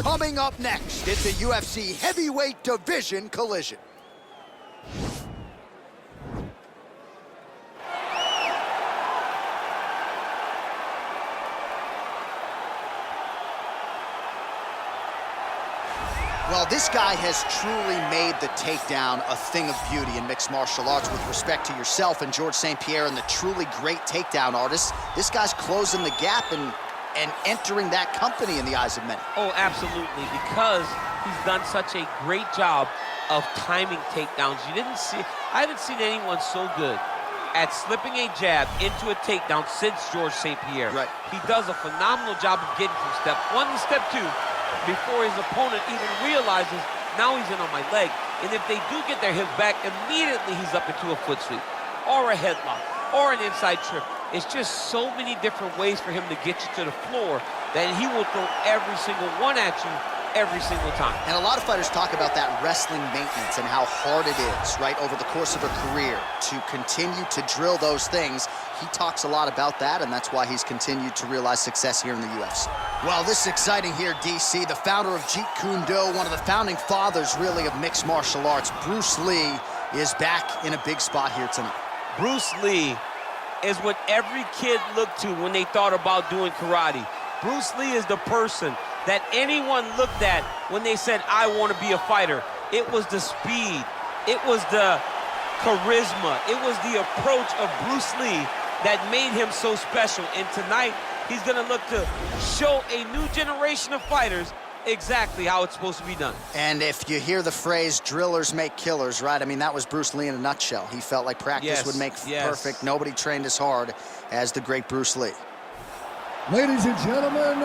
Coming up next, it's a UFC heavyweight division collision. Well, this guy has truly made the takedown a thing of beauty in mixed martial arts. With respect to yourself and George St. Pierre and the truly great takedown artists, this guy's closing the gap and entering that company in the eyes of many. Oh, absolutely, because he's done such a great job of timing takedowns. I haven't seen anyone so good at slipping a jab into a takedown since George St. Pierre. Right. He does a phenomenal job of getting from step one to step two before his opponent even realizes, now he's in on my leg. And if they do get their hips back, immediately he's up into a foot sweep, or a headlock, or an inside trip. It's just so many different ways for him to get you to the floor that he will throw every single one at you every single time. And a lot of fighters talk about that wrestling maintenance and how hard it is, right, over the course of a career to continue to drill those things. He talks a lot about that, and that's why he's continued to realize success here in the UFC. Well, this is exciting here, DC. The founder of Jeet Kune Do, one of the founding fathers, really, of mixed martial arts, Bruce Lee, is back in a big spot here tonight. Bruce Lee is what every kid looked to when they thought about doing karate. Bruce Lee is the person that anyone looked at when they said, I want to be a fighter. It was the speed, it was the charisma, it was the approach of Bruce Lee that made him so special. And tonight, he's gonna look to show a new generation of fighters exactly how it's supposed to be done. And if you hear the phrase, drillers make killers, right? I mean, that was Bruce Lee in a nutshell. He felt like practice would make perfect. Nobody trained as hard as the great Bruce Lee. Ladies and gentlemen,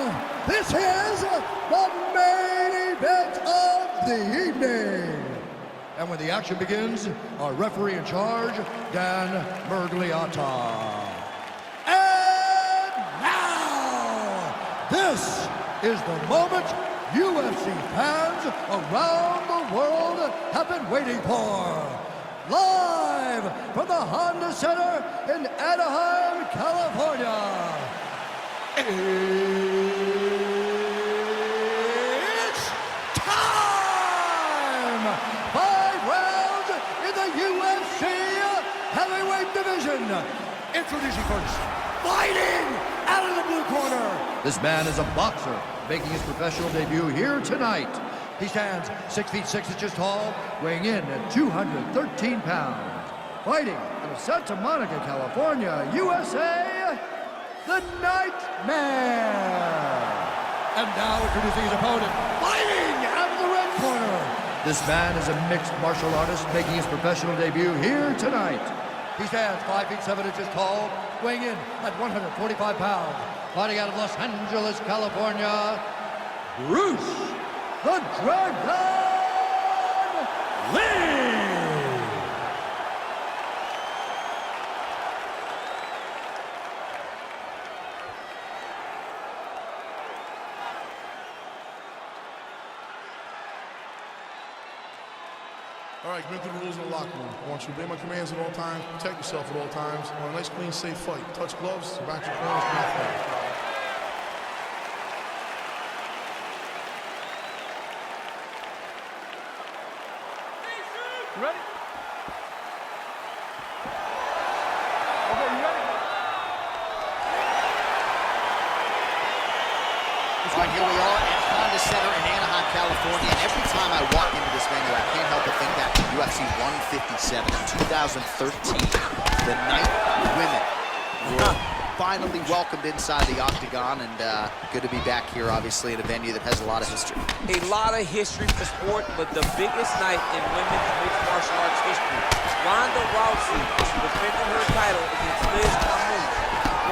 this is the main event of the evening. And when the action begins, our referee in charge, Dan Mergliata. And now, this is the moment UFC fans around the world have been waiting for. Live from the Honda Center in Anaheim, California. It's time! 5 rounds in the UFC heavyweight division. Introducing first, fighting out of the blue corner. This man is a boxer, making his professional debut here tonight. He stands 6 feet 6 inches tall, weighing in at 213 pounds. Fighting out of Santa Monica, California, USA, the Nightmare. And now introducing his opponent, fighting out of the red corner. This man is a mixed martial artist making his professional debut here tonight. He stands 5 feet 7 inches tall, weighing in at 145 pounds. Fighting out of Los Angeles, California, Bruce the Dragon Lee. All right, commit to the rules of the locker room. I want you to obey my commands at all times, protect yourself at all times. I want a nice, clean, safe fight. Touch gloves, back your corners, not fight. You ready? Okay, you ready? All right, here we are at Honda Center in Anaheim, California. And every time I walk into this venue, I can't help but think back to UFC 157 in 2013. The night women were finally welcomed inside the octagon, and good to be back here, obviously, in a venue that has a lot of history. A lot of history for sport, but the biggest night in women's mixed martial arts history. Ronda Rousey defended her title against Liz Carmouche.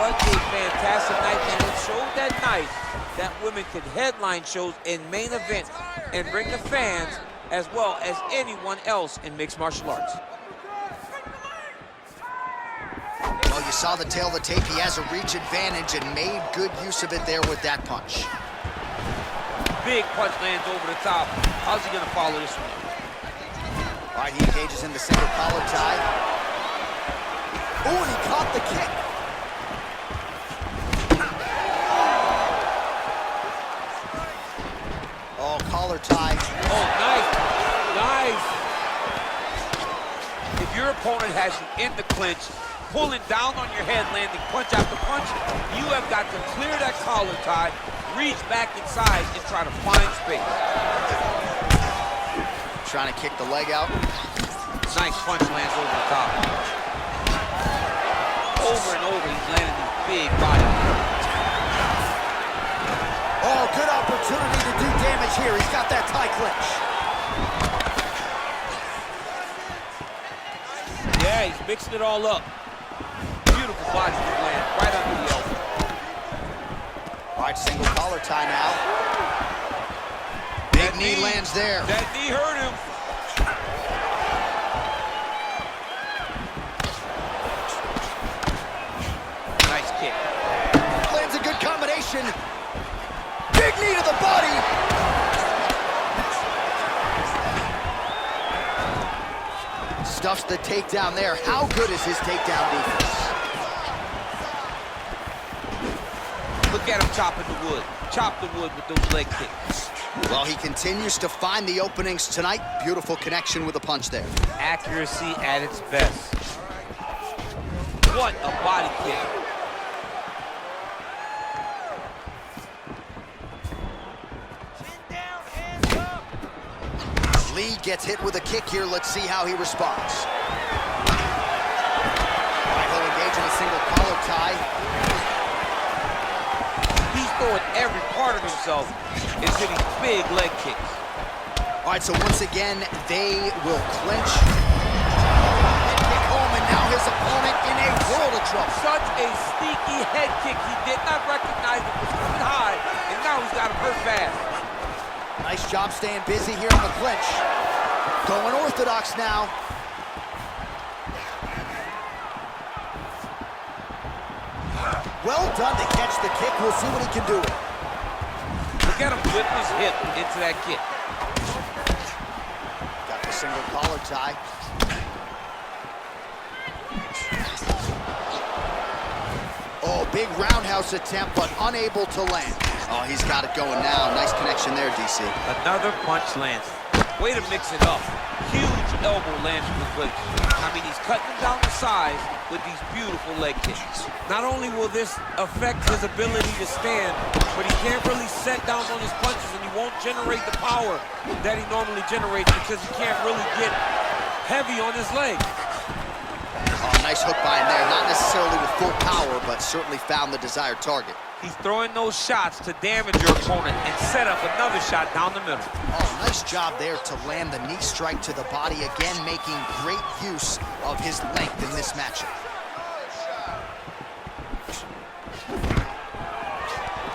What a fantastic night, and it showed that night that women could headline shows in main events and bring the fans as well as anyone else in mixed martial arts. Well, you saw the tail of the tape. He has a reach advantage and made good use of it there with that punch. Big punch lands over the top. How's he gonna follow this one? All right, he engages in the single collar tie. Oh, and he caught the kick. Oh, collar tie. Oh, nice. Nice. If your opponent has you in the clinch, pulling down on your head, landing punch after punch, you have got to clear that collar tie, reach back inside, and try to find space. Trying to kick the leg out. Nice punch lands over the top. Over and over, he's landing these big body. Oh, good opportunity to do damage here. He's got that tie clinch. Yeah, he's mixing it all up. Beautiful body land, right under the elbow. All right, single collar tie now. Big knee lands there. That knee hurt him. Nice kick. Lands a good combination. Big knee to the body. Stuffs the takedown there. How good is his takedown defense? Look at him chopping the wood. Chop the wood with those leg kicks. Well, he continues to find the openings tonight. Beautiful connection with a punch there. Accuracy at its best. What a body kick. Lee gets hit with a kick here. Let's see how he responds. All right, he'll engage in a single collar tie. He's throwing every part of himself into these big leg kicks. All right, so once again, they will clinch. Head kick home, and now his opponent in a world of trouble. Such a sneaky head kick. He did not recognize it was coming high, and now he's got him hurt fast. Nice job staying busy here in the clinch. Going orthodox now. Well done to catch the kick. We'll see what he can do with it. Look at him whip his hip into that kick. Got the single collar tie. Oh, big roundhouse attempt, but unable to land. Oh, he's got it going now. Nice connection there, DC. Another punch lands. Way to mix it up. Huge elbow lands from the clinch. I mean, he's cutting him down the sides with these beautiful leg kicks. Not only will this affect his ability to stand, but he can't really set down on his punches, and he won't generate the power that he normally generates because he can't really get heavy on his leg. Oh, nice hook by him there. Not necessarily with full power, but certainly found the desired target. He's throwing those shots to damage your opponent and set up another shot down the middle. Oh, nice job there to land the knee strike to the body, again making great use of his length in this matchup.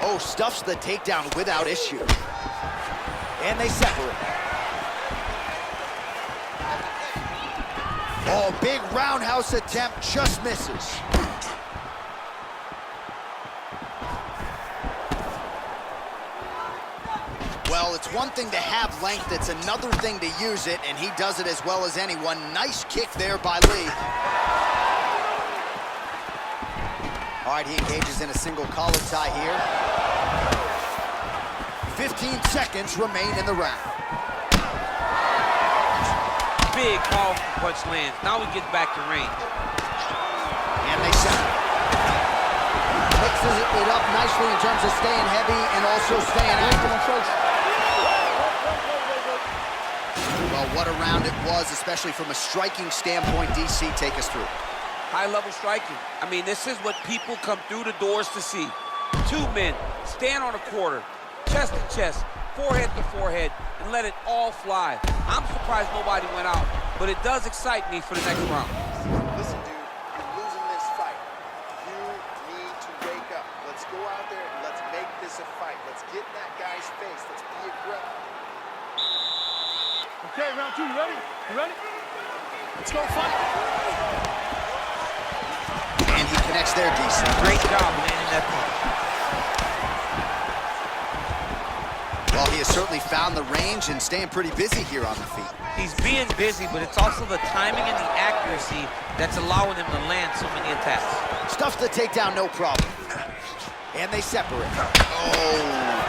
Oh, stuffs the takedown without issue. And they separate. Oh, big roundhouse attempt, just misses. Well, it's one thing to have length, it's another thing to use it, and he does it as well as anyone. Nice kick there by Lee. All right, he engages in a single collar tie here. 15 seconds remain in the round. Big, powerful punch lands. Now he gets back to range. And they set it. Mixes it up nicely in terms of staying heavy and also staying active. Well, what a round it was, especially from a striking standpoint. DC, take us through. High-level striking. I mean, this is what people come through the doors to see. Two men stand on a quarter, chest to chest, forehead to forehead, and let it all fly. I'm surprised nobody went out, but it does excite me for the next round. Listen, dude, you're losing this fight. You need to wake up. Let's go out there and let's make this a fight. Let's get in that guy's face. Let's be aggressive. Okay, round two, you ready? You ready? Let's go fight. And he connects there, DC. Great job landing that punch. Well, he has certainly found the range and staying pretty busy here on the feet. He's being busy, but it's also the timing and the accuracy that's allowing him to land so many attacks. Stuffs the takedown, no problem. And they separate. Oh,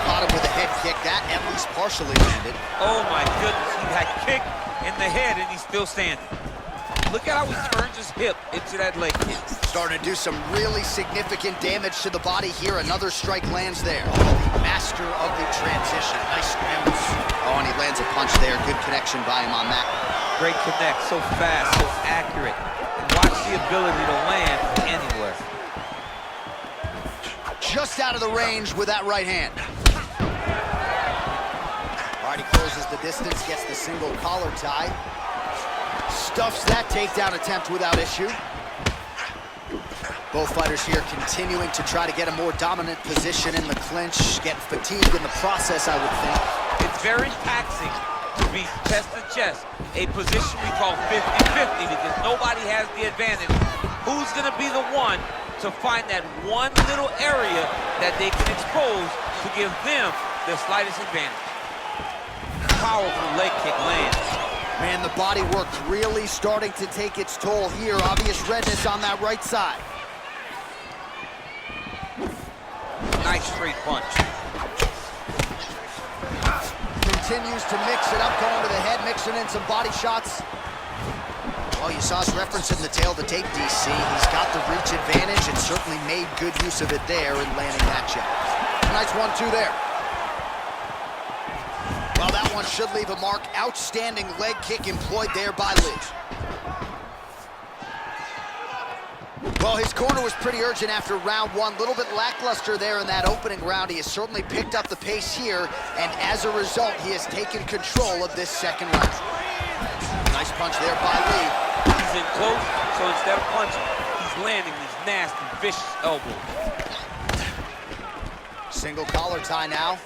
caught him with a head kick. That at least partially landed. Oh my goodness, he got kicked in the head and he's still standing. Look at how he turns his hip into that leg kick. Starting to do some really significant damage to the body here. Another strike lands there. Oh, the master of the transition. Nice scrambles. Oh, and he lands a punch there. Good connection by him on that. Great connect, so fast, so accurate. And watch the ability to land anywhere. Just out of the range with that right hand. All right, he closes the distance, gets the single collar tie. Stuffs that takedown attempt without issue. Both fighters here continuing to try to get a more dominant position in the clinch. Getting fatigued in the process, I would think. It's very taxing to be chest to chest. A position we call 50-50 because nobody has the advantage. Who's gonna be the one to find that one little area that they can expose to give them the slightest advantage? Powerful leg kick lands. Man, the body work really starting to take its toll here. Obvious redness on that right side. Nice straight punch. Continues to mix it up, going to the head, mixing in some body shots. Oh, you saw us referencing the tail of the tape, DC. He's got the reach advantage and certainly made good use of it there in landing that jab. Nice 1-2 there. Well, that one should leave a mark. Outstanding leg kick employed there by Lee. Well, his corner was pretty urgent after round one. A little bit lackluster there in that opening round. He has certainly picked up the pace here, and as a result, he has taken control of this second round. Nice punch there by Lee. He's in close, so instead of punching, he's landing these nasty, vicious elbows. Single collar tie now.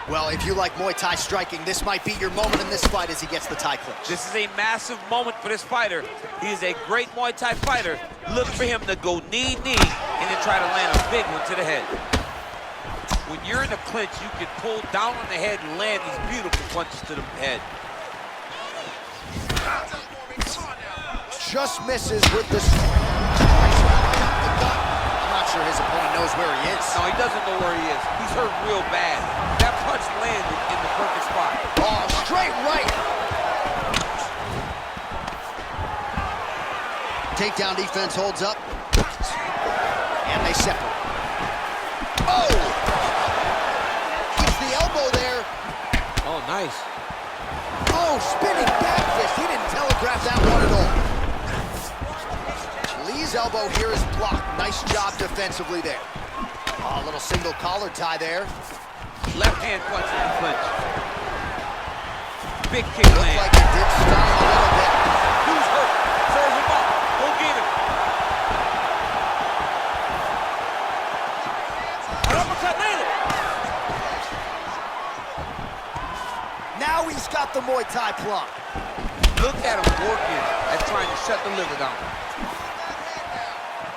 Well, if you like Muay Thai striking, this might be your moment in this fight as he gets the tie clinch. This is a massive moment for this fighter. He is a great Muay Thai fighter. Look for him to go knee, and then try to land a big one to the head. When you're in a clinch, you can pull down on the head and land these beautiful punches to the head. Just misses with the... I'm not sure his opponent knows where he is. No, he doesn't know where he is. He's hurt real bad. That punch landed in the perfect spot. Oh, straight right. Takedown defense holds up. And they separate. Oh! Keeps the elbow there. Oh, nice. Oh, spinning back fist. He didn't telegraph that one at all. Lee's elbow here is blocked. Nice job defensively there. Oh, a little single collar tie there. Left hand punch in the clinch. Big kick Looked land. like it did stun him a little bit. Who's hurt? Serve him up. Go get him. An uppercut landed. Now he's got the Muay Thai plum. Look at him working at trying to shut the liver down.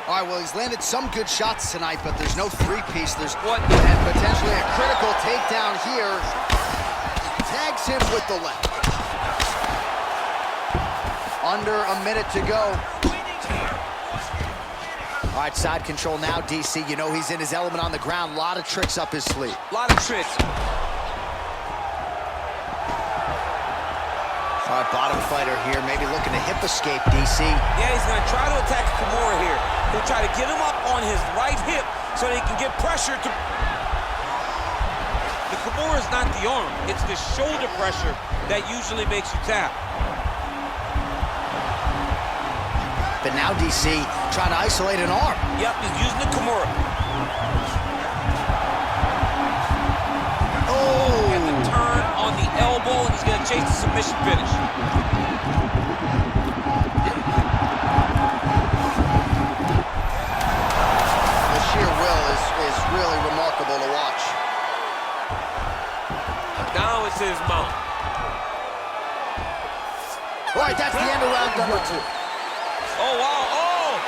All right, well, he's landed some good shots tonight, but there's no three-piece. There's What? and potentially a critical takedown here. Tags him with the left. Under a minute to go. All right, side control now, DC. You know he's in his element on the ground. A lot of tricks up his sleeve. A lot of tricks. All right, bottom fighter here, maybe looking to hip escape, DC. Yeah, he's going to try to attack Kimura here. He'll try to get him up on his right hip so that he can get pressure to... The Kimura is not the arm. It's the shoulder pressure that usually makes you tap. But now DC trying to isolate an arm. Yep, he's using the Kimura. Oh! And the turn on the elbow, and he's going to chase the submission finish. The sheer will is really remarkable to watch. Now it's his mount. All right, that's the end of round number 2. Oh, wow, oh!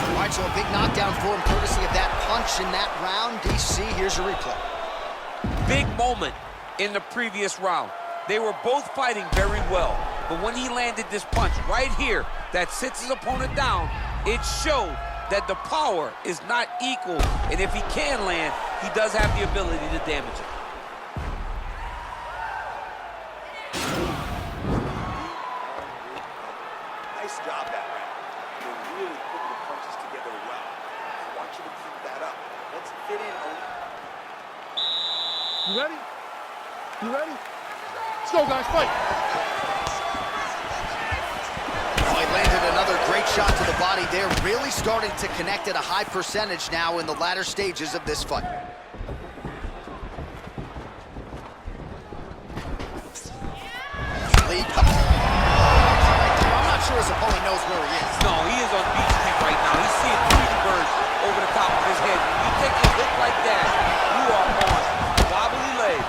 All right, so a big knockdown for him, courtesy of that punch in that round. DC, here's a replay. Big moment in the previous round. They were both fighting very well. But when he landed this punch right here that sits his opponent down, it showed that the power is not equal. And if he can land, he does have the ability to damage it. Nice job that round. You're really putting the punches together well. I want you to keep that up. Let's fit in. You ready? You ready? Let's go, guys, fight. Oh, he landed another great shot to the body there. Really starting to connect at a high percentage now in the latter stages of this fight. Lee, I'm not sure his opponent knows where he is. No, he is on Beach Street right now. He's seeing Tweety Bird over the top of his head. When you take a hit like that, you are on wobbly legs.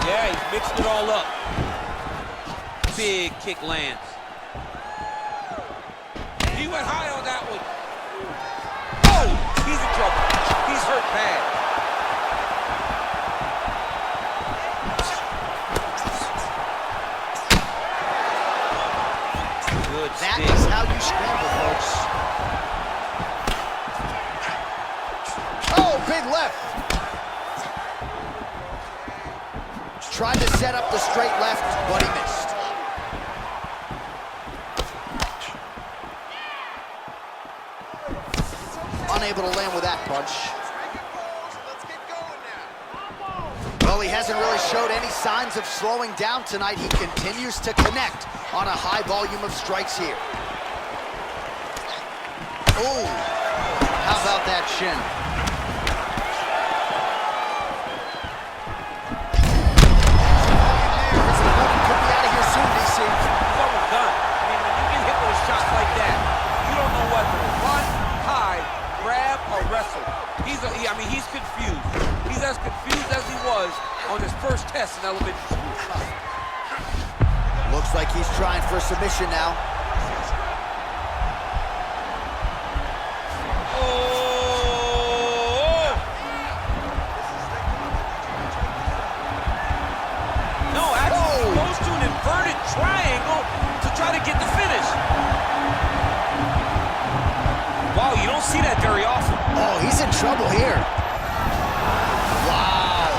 Yeah, he's mixing it all up. Big kick lands. He went high on that one. Oh, he's in trouble. He's hurt bad. Good That stick. is how you scramble, folks. Oh, big left. Tried to set up the straight left, but he missed. Unable to land with that punch. Let's get going now. Well, he hasn't really showed any signs of slowing down tonight. He continues to connect on a high volume of strikes here. Oh, how about that shin? His opponent could be out of here soon, DC. He's almost done. I mean, when you get hit with a shot like that, you don't know whether to run, hide, grab, or wrestle. I mean, he's confused. He's as confused as he was on his first test in elementary school. Looks like he's trying for a submission now. Oh! No, actually, he goes to an inverted triangle to try to get the finish. Wow, you don't see that very often. Oh, he's in trouble here. Wow.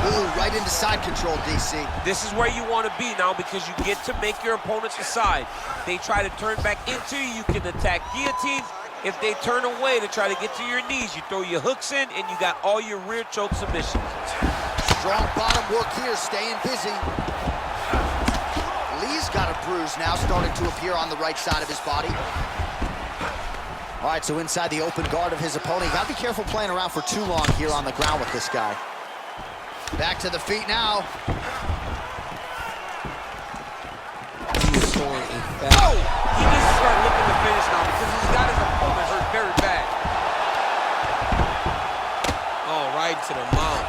Ooh, right into side control, DC. This is where you want to be now because you get to make your opponent decide. They try to turn back into you, you can attack guillotines. If they turn away to try to get to your knees, you throw your hooks in and you got all your rear choke submissions. Strong bottom work here, staying busy. Lee's got a bruise now starting to appear on the right side of his body. All right, so inside the open guard of his opponent. You gotta be careful playing around for too long here on the ground with this guy. Back to the feet now. He is throwing a fast. Oh! He needs to start looking to finish now because he's got his opponent hurt very bad. Oh, right to the mount.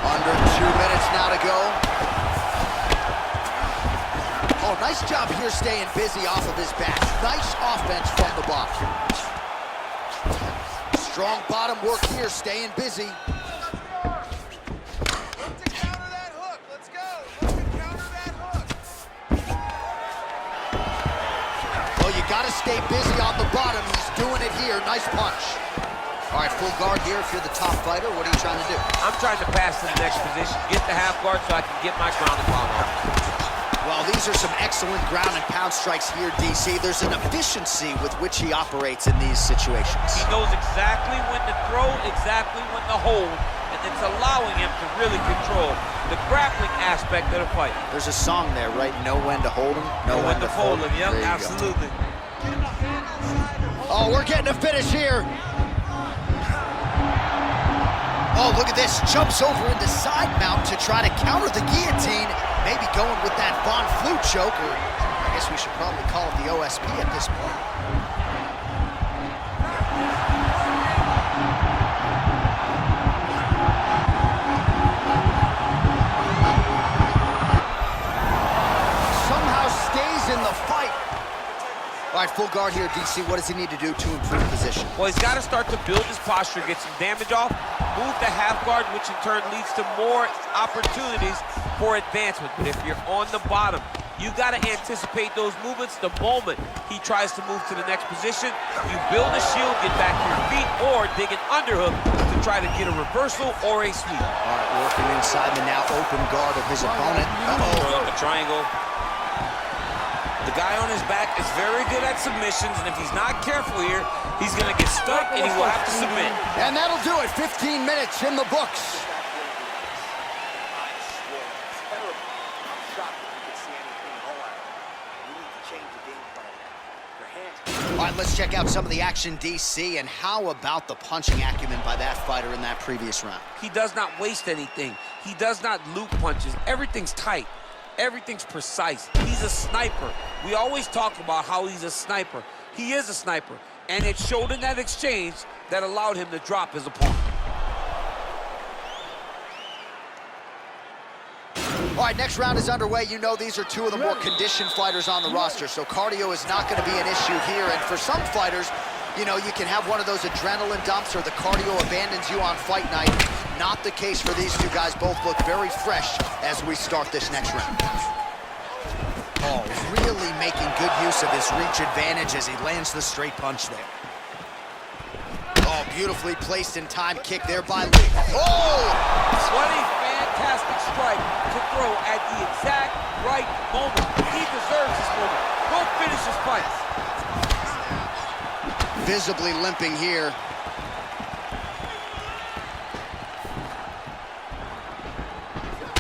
Under 2 minutes now to go. Oh, nice job here staying busy off of his back. Nice offense from the block. Strong bottom work here, staying busy. Look to counter that hook. Let's go. Look to counter that hook. Well, you got to stay busy on the bottom. He's doing it here. Nice punch. All right, full guard here. If you're the top fighter, what are you trying to do? I'm trying to pass to the next position, get the half guard so I can get my ground and pound off. Well, these are some excellent ground and pound strikes here, DC. There's an efficiency with which he operates in these situations. He knows exactly when to throw, exactly when to hold, and it's allowing him to really control the grappling aspect of the fight. There's a song there, right? Know when to hold him, know when to fold him. Yep, There you go. absolutely. Oh, we're getting a finish here. Oh, look at this. Jumps over into side mount to try to counter the guillotine. Maybe going with that Von Flue choke, or I guess we should probably call it the OSP at this point. Somehow stays in the fight. All right, full guard here, DC. What does he need to do to improve position? Well, he's got to start to build his posture, get some damage off, move to half guard, which in turn leads to more opportunities for advancement. But if you're on the bottom, you got to anticipate those movements the moment he tries to move to the next position. You build a shield, get back to your feet, or dig an underhook to try to get a reversal or a sweep. All right, working inside the now open guard of his opponent. Uh-oh. A triangle. The guy on his back is very good at submissions, and if he's not careful here, he's going to get stuck and he will have to submit. And that'll do it. 15 minutes in the books. All right, let's check out some of the action, DC, and how about the punching acumen by that fighter in that previous round? He does not waste anything. He does not loop punches. Everything's tight. Everything's precise. He's a sniper. We always talk about how he's a sniper. He is a sniper, and it showed in that exchange that allowed him to drop his opponent. All right, next round is underway. You know these are two of the more conditioned fighters on the roster, so cardio is not going to be an issue here. And for some fighters, you know, you can have one of those adrenaline dumps or the cardio abandons you on fight night. Not the case for these two guys. Both look very fresh as we start this next round. Oh, really making good use of his reach advantage as he lands the straight punch there. Oh, beautifully placed in time kick there by Lee. Oh! What a fantastic strike to throw at the exact right moment. He deserves this moment. Go finish his fight. Visibly limping here.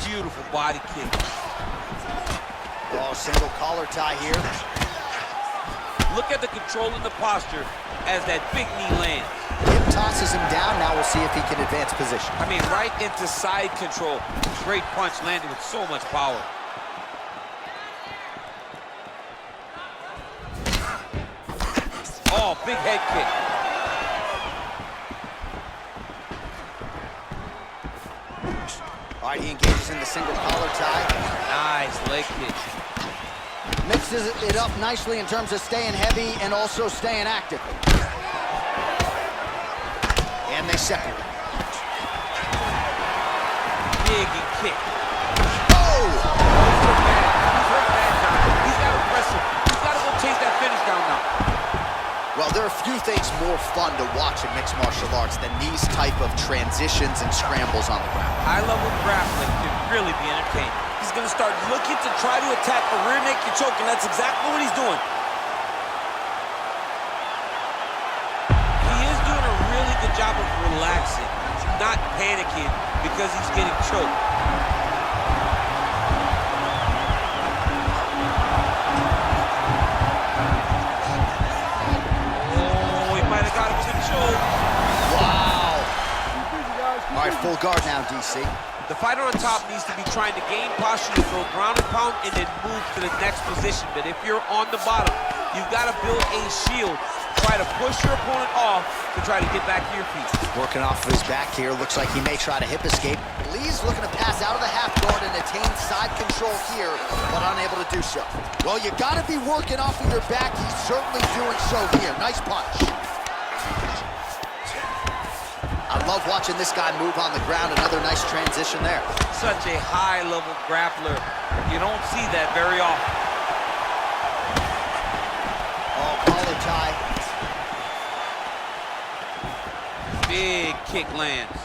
Beautiful body kick. Oh, single collar tie here. Look at the control in the posture as that big knee lands. Hip tosses him down. Now we'll see if he can advance position. I mean, right into side control. Great punch landed with so much power. Oh, big head kick. All right, he engages in the single collar tie. Nice leg kick. Mixes it up nicely in terms of staying heavy and also staying active. And they separate. Big kick. Oh! He's hurt bad time. He's got to press him. He's got to go chase that finish down now. Well, there are few things more fun to watch in mixed martial arts than these type of transitions and scrambles on the ground. High-level grappling can really be entertaining. He's going to start looking to try to attack a rear naked choke, and that's exactly what he's doing. He is doing a really good job of relaxing, not panicking because he's getting choked. Oh, he might have got him to the choke. Wow. All right, full guard now, DC. The fighter on top needs to be trying to gain posture to throw ground and pound and then move to the next position. But if you're on the bottom, you've got to build a shield. Try to push your opponent off to try to get back to your feet. Working off of his back here. Looks like he may try to hip escape. Lee's looking to pass out of the half guard and attain side control here, but unable to do so. Well, you got to be working off of your back. He's certainly doing so here. Nice punch. I love watching this guy move on the ground. Another nice transition there. Such a high-level grappler. You don't see that very often. Oh, collar tie. Big kick lands.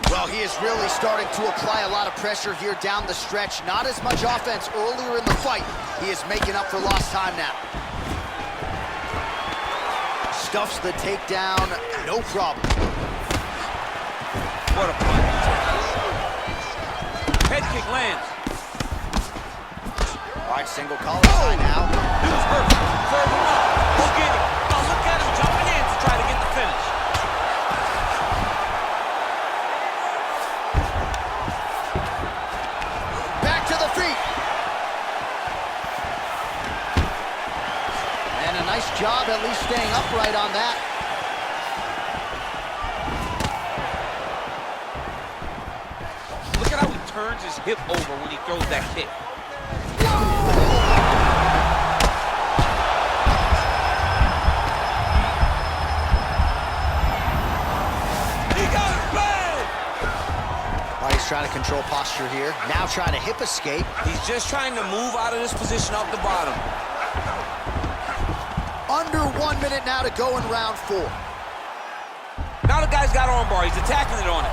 Well, he is really starting to apply a lot of pressure here down the stretch. Not as much offense earlier in the fight. He is making up for lost time now. Stuffs the takedown, no problem. What a punch. Head kick lands. All right, single collar tie now. Dude's hurt. Serve him up. Go get him. Oh, look at him jumping in to try to get the finish. Back to the feet. And a nice job at least staying upright on that. Look at how he turns his hip over when he throws that kick. trying to control posture here. Now trying to hip escape. He's just trying to move out of this position off the bottom. Under 1 minute now to go in round 4. Now the guy's got armbar. He's attacking it on it.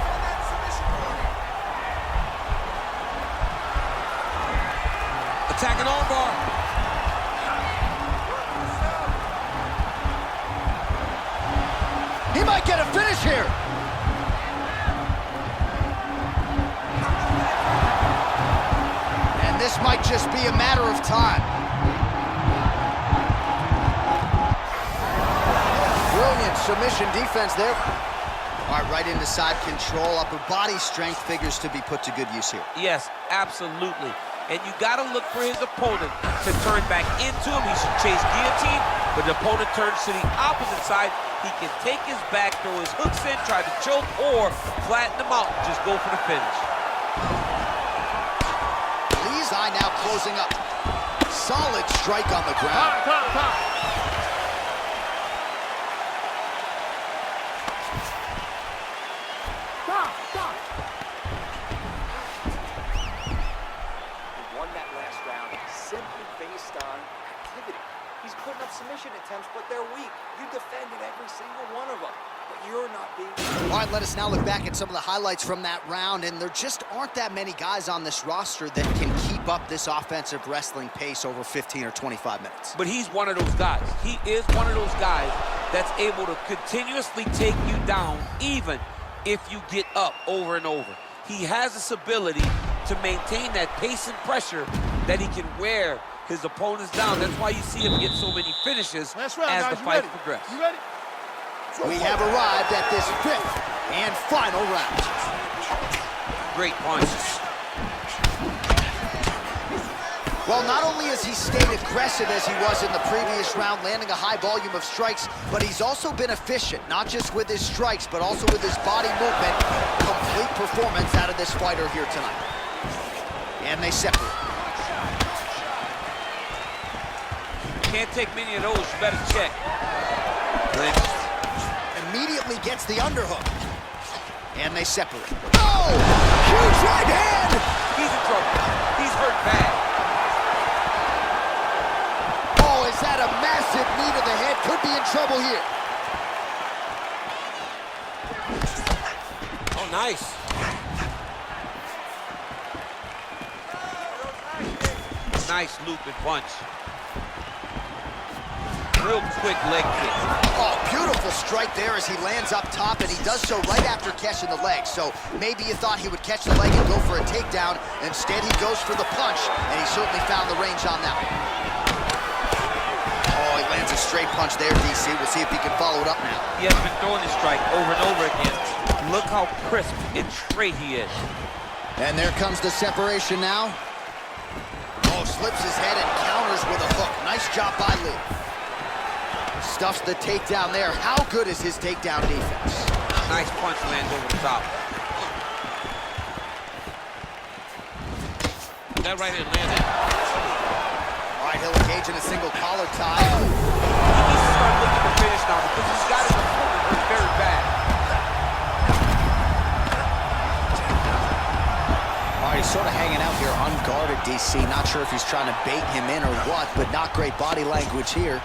Attacking armbar. He might get a finish here. And this might just be a matter of time. Brilliant submission defense there. All right, right into side control. Upper body strength figures to be put to good use here. Yes, absolutely. And you got to look for his opponent to turn back into him. He should chase guillotine, but the opponent turns to the opposite side. He can take his back, throw his hooks in, try to choke, or flatten him out and just go for the finish. Lee's eye now closing up. Solid strike on the ground. Submission attempts, but they're weak. You defended every single one of them, but you're not being... All right, let us now look back at some of the highlights from that round, and there just aren't that many guys on this roster that can keep up this offensive wrestling pace over 15 or 25 minutes. But he's one of those guys. He is one of those guys that's able to continuously take you down, even if you get up over and over. He has this ability to maintain that pace and pressure that he can wear his opponents down. That's why you see him get so many finishes as the fight progresses. You ready? We have arrived at this 5th and final round. Great punches. Well, not only has he stayed aggressive as he was in the previous round, landing a high volume of strikes, but he's also been efficient, not just with his strikes, but also with his body movement. Complete performance out of this fighter here tonight. And they separate. Can't take many of those, you better check. Immediately gets the underhook. And they separate. Oh! Huge right hand! He's in trouble. He's hurt bad. Oh, is that a massive knee to the head? Could be in trouble here. Oh, nice. Nice looping punch. Real quick leg kick. Oh, beautiful strike there as he lands up top, and he does so right after catching the leg. So maybe you thought he would catch the leg and go for a takedown. Instead, he goes for the punch, and he certainly found the range on that one. Oh, he lands a straight punch there, DC. We'll see if he can follow it up now. He has been throwing this strike over and over again. Look how crisp and straight he is. And there comes the separation now. Oh, slips his head and counters with a hook. Nice job by Lee. Stuffs the takedown there. How good is his takedown defense? Nice punch lands over the top. That right hand landed. All right, he'll engage in a single collar tie. He needs to start looking to finish now because he's got his opponent hurt very bad. All right, he's sort of hanging out here unguarded, DC. Not sure if he's trying to bait him in or what, but not great body language here.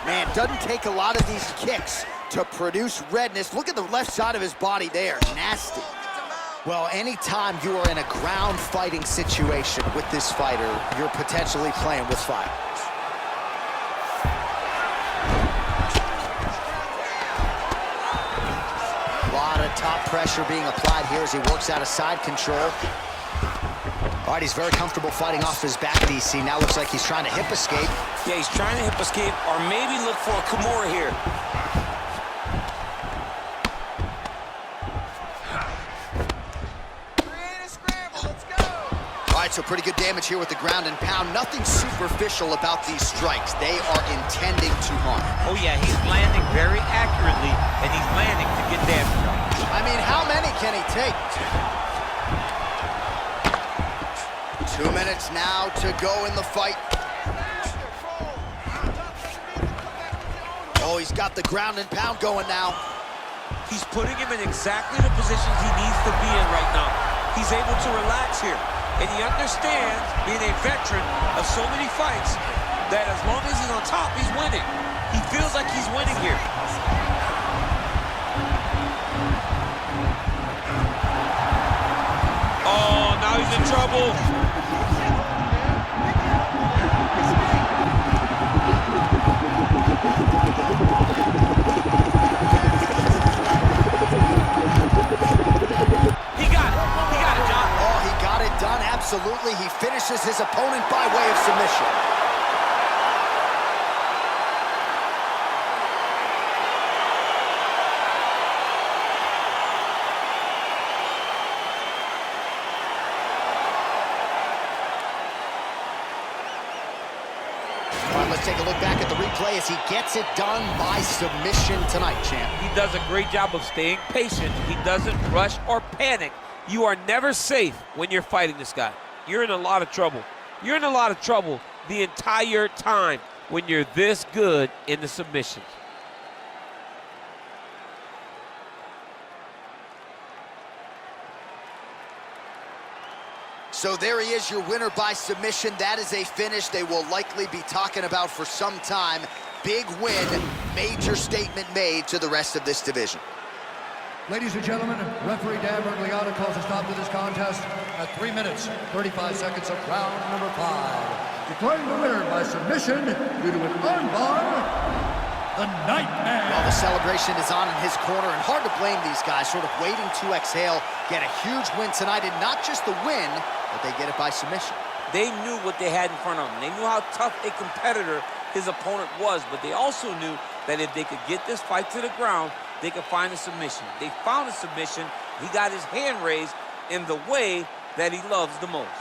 Man, doesn't take a lot of these kicks to produce redness. Look at the left side of his body there. Nasty. Well, anytime you are in a ground fighting situation with this fighter, you're potentially playing with fire. A lot of top pressure being applied here as he works out of side control. All right, he's very comfortable fighting off his back, DC. Now looks like he's trying to hip escape. Yeah, he's trying to hip escape or maybe look for a Kimura here. All right, so pretty good damage here with the ground and pound. Nothing superficial about these strikes. They are intending to harm. Oh, yeah, he's landing very accurately, and he's landing to get damage on. I mean, how many can he take? 2 minutes now to go in the fight. Oh, he's got the ground and pound going now. He's putting him in exactly the positions he needs to be in right now. He's able to relax here. And he understands, being a veteran of so many fights, that as long as he's on top, he's winning. He feels like he's winning here. Oh, now he's in trouble. Absolutely, he finishes his opponent by way of submission. All right, let's take a look back at the replay as he gets it done by submission tonight, champ. He does a great job of staying patient. He doesn't rush or panic. You are never safe when you're fighting this guy. You're in a lot of trouble. You're in a lot of trouble the entire time when you're this good in the submissions. So there he is, your winner by submission. That is a finish they will likely be talking about for some time. Big win, major statement made to the rest of this division. Ladies and gentlemen, referee Dan Bergliano calls a stop to this contest at 3 minutes, 35 seconds of round number 5. Declaring the winner by submission due to an armbar, the Nightmare. Well, the celebration is on in his corner, and hard to blame these guys, sort of waiting to exhale, get a huge win tonight, and not just the win, but they get it by submission. They knew what they had in front of them. They knew how tough a competitor his opponent was, but they also knew that if they could get this fight to the ground, they could find a submission. They found a submission. He got his hand raised in the way that he loves the most.